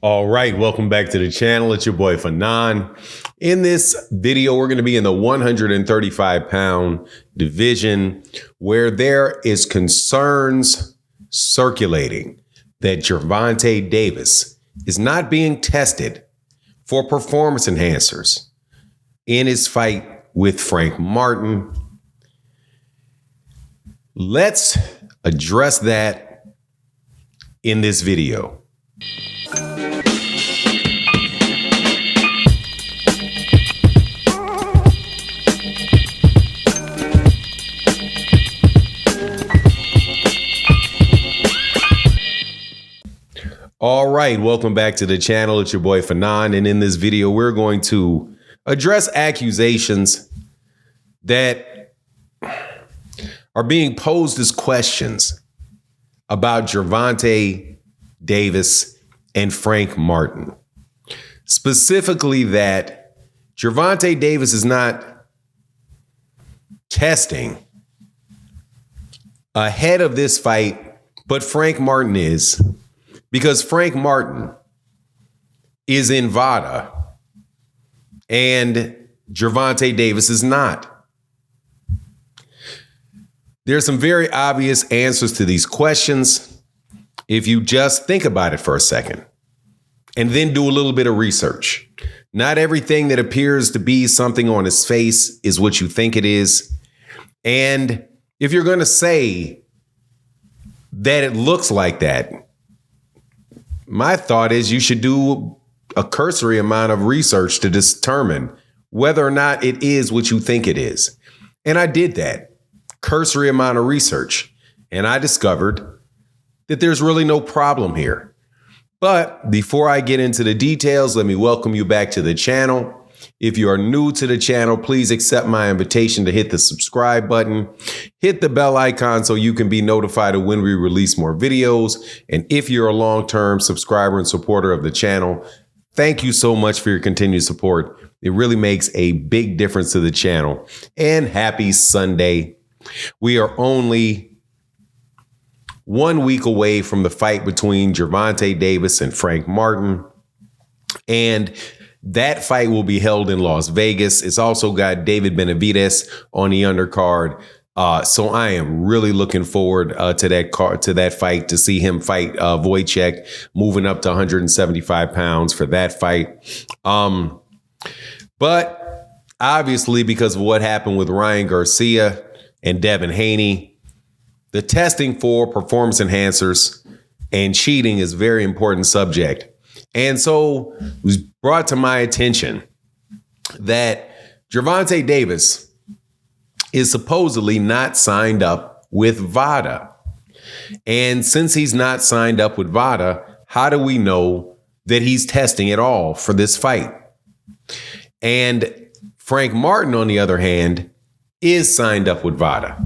All right, welcome back to the channel. It's your boy Fanon. In this video, we're going to be in the 135-pound division where there is concerns circulating that Gervonta Davis is not being tested for performance enhancers in his fight with Frank Martin. Let's address that in this video. All right, welcome back to the channel. It's your boy Fanon, and in this video, we're going to address accusations that are being posed as questions about Gervonta Davis and Frank Martin. Specifically that Gervonta Davis is not testing ahead of this fight, but Frank Martin is. Because Frank Martin is in Vada and Gervonta Davis is not. There's some very obvious answers to these questions if you just think about it for a second and then do a little bit of research. Not everything that appears to be something on its face is what you think it is. And if you're going to say that it looks like that, my thought is you should do a cursory amount of research to determine whether or not it is what you think it is. And I did that cursory amount of research, and I discovered that there's really no problem here. But before I get into the details, let me welcome you back to the channel. If you are new to the channel, please accept my invitation to hit the subscribe button, hit the bell icon so you can be notified of when we release more videos. And if you're a long-term subscriber and supporter of the channel, thank you so much for your continued support. It really makes a big difference to the channel. And happy Sunday. We are only 1 week away from the fight between Gervonta Davis and Frank Martin. And that fight will be held in Las Vegas. It's also got David Benavidez on the undercard. So I am really looking forward to that fight, to see him fight Wojciech, moving up to 175 pounds for that fight. But obviously, because of what happened with Ryan Garcia and Devin Haney, the testing for performance enhancers and cheating is a very important subject. And so it was brought to my attention that Gervonta Davis is supposedly not signed up with Vada. And since he's not signed up with Vada, how do we know that he's testing at all for this fight? And Frank Martin, on the other hand, is signed up with Vada.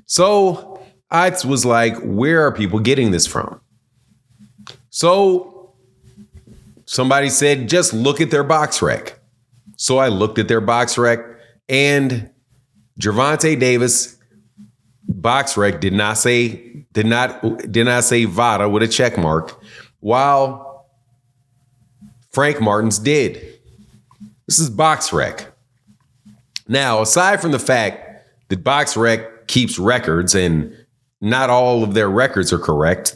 So I was like, where are people getting this from? So somebody said, just look at their BoxRec. So I looked at their BoxRec, and Gervonta Davis BoxRec did not say Vada with a check mark, while Frank Martin's did. This is BoxRec. Now, aside from the fact that BoxRec keeps records and not all of their records are correct,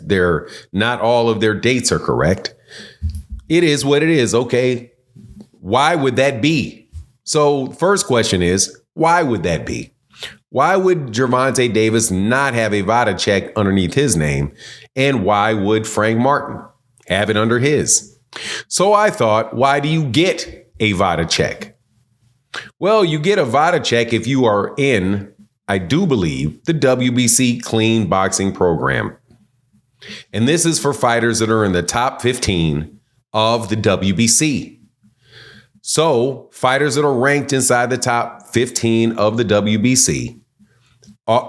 not all of their dates are correct, it is what it is. Okay, why would that be? So first question is, why would that be? Why would Gervonta Davis not have a Vada check underneath his name? And why would Frank Martin have it under his? So I thought, why do you get a Vada check? Well, you get a Vada check if you are in, I do believe, the WBC clean boxing program. And this is for fighters that are in the top 15 of the WBC. So fighters that are ranked inside the top 15 of the WBC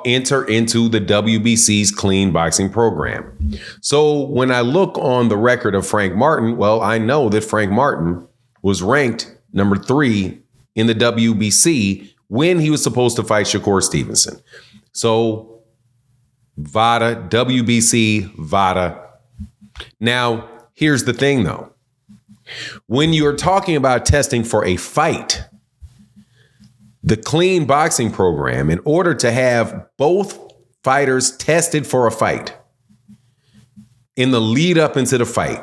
enter into the WBC's clean boxing program. So when I look on the record of Frank Martin, well, I know that Frank Martin was ranked number 3 in the WBC when he was supposed to fight Shakur Stevenson. So Vada, WBC, Vada. Now, Here's the thing, though. When you're talking about testing for a fight, the clean boxing program, in order to have both fighters tested for a fight in the lead up into the fight,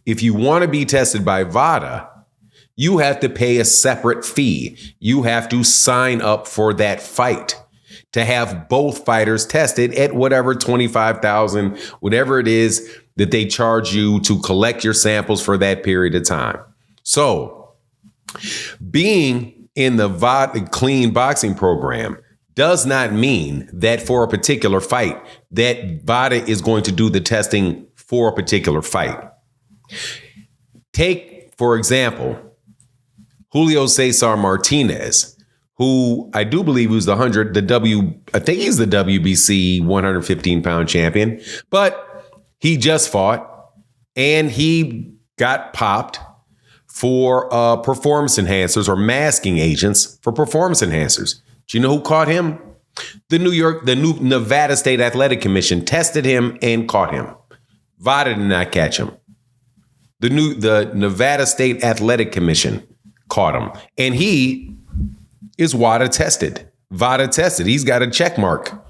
if you want to be tested by Vada, you have to pay a separate fee. You have to sign up for that fight to have both fighters tested at whatever $25,000, whatever it is that they charge you to collect your samples for that period of time. So being in the Vada clean boxing program does not mean that for a particular fight that Vada is going to do the testing for a particular fight. Take, for example, Julio Cesar Martinez, who I do believe was I think he's the WBC 115-pound champion, but he just fought and he got popped for performance enhancers or masking agents for performance enhancers. Do you know who caught him? The new Nevada State Athletic Commission tested him and caught him. Vada did not catch him. The Nevada State Athletic Commission caught him, and he is Vada tested. He's got a check mark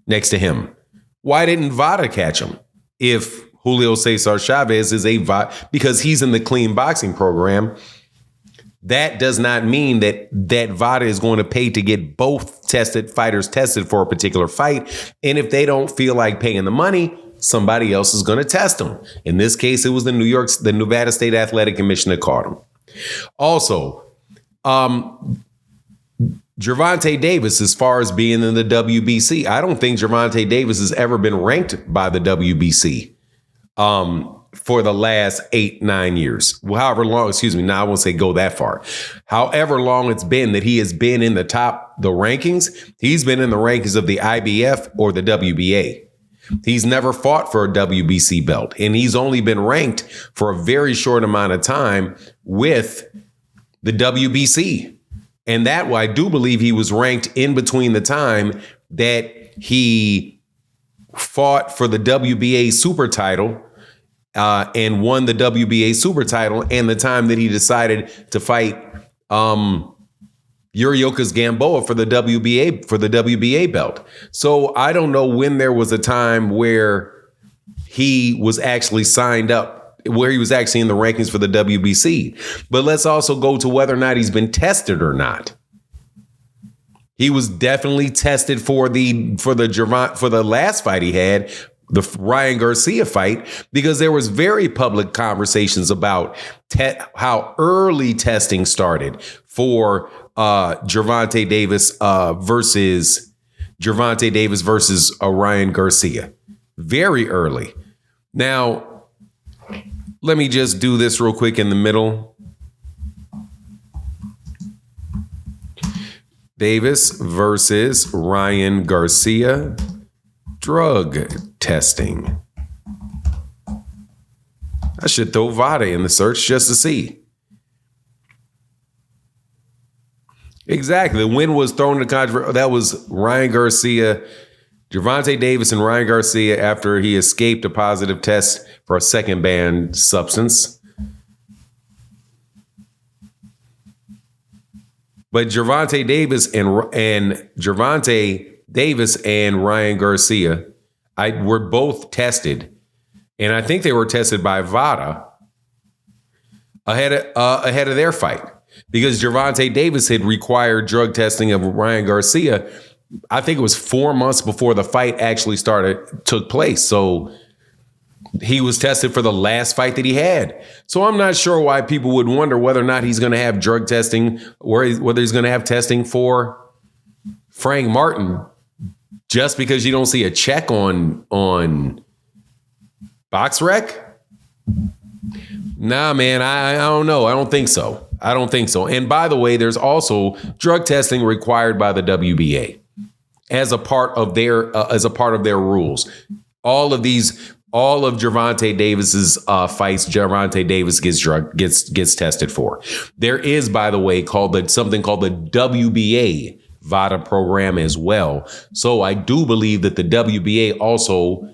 next to him. Why didn't Vada catch him? If Julio Cesar Chavez is because he's in the clean boxing program, that does not mean that Vada is going to pay to get both fighters tested for a particular fight. And if they don't feel like paying the money, somebody else is going to test them. In this case, it was the Nevada State Athletic Commission that caught him. Also, Gervonta Davis, as far as being in the WBC, I don't think Gervonta Davis has ever been ranked by the WBC for the last 8-9 years. Well, however long, I won't say go that far. However long it's been that he has been in the rankings, he's been in the rankings of the IBF or the WBA. He's never fought for a WBC belt, and he's only been ranked for a very short amount of time with the WBC. And that I do believe he was ranked in between the time that he fought for the WBA super title and won the WBA super title, and the time that he decided to fight Yuriokas Gamboa for the WBA belt. So I don't know when there was a time where he was actually signed up, where he was actually in the rankings for the WBC. But let's also go to whether or not he's been tested or not. He was definitely tested for the last fight he had, the Ryan Garcia fight, because there was very public conversations about how early testing started for Gervonta Davis versus Ryan Garcia. Very early. Now, let me just do this real quick in the middle. Davis versus Ryan Garcia. Drug testing. I should throw Vada in the search just to see. Exactly. The win was thrown to controversy. That was Ryan Garcia, Gervonta Davis and Ryan Garcia after he escaped a positive test for a second banned substance. But Gervonta Davis and Ryan Garcia were both tested, and I think they were tested by Vada ahead of their fight, because Gervonta Davis had required drug testing of Ryan Garcia. I think it was 4 months before the fight actually took place. So he was tested for the last fight that he had. So I'm not sure why people would wonder whether or not he's going to have drug testing, or whether he's going to have testing for Frank Martin, just because you don't see a check on BoxRec. Nah, man, I don't know. I don't think so. And by the way, there's also drug testing required by the WBA as a part of their rules. All of Gervonta Davis's fights, Gervonta Davis gets tested for. There is, by the way, something called the WBA Vada program as well. So I do believe that the WBA also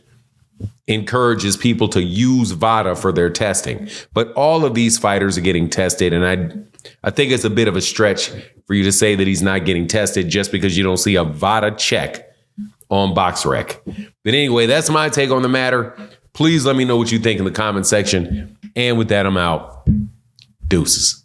encourages people to use Vada for their testing. But all of these fighters are getting tested, and I think it's a bit of a stretch for you to say that he's not getting tested just because you don't see a Vada check on BoxRec. But anyway, that's my take on the matter. Please let me know what you think in the comment section. And with that, I'm out. Deuces.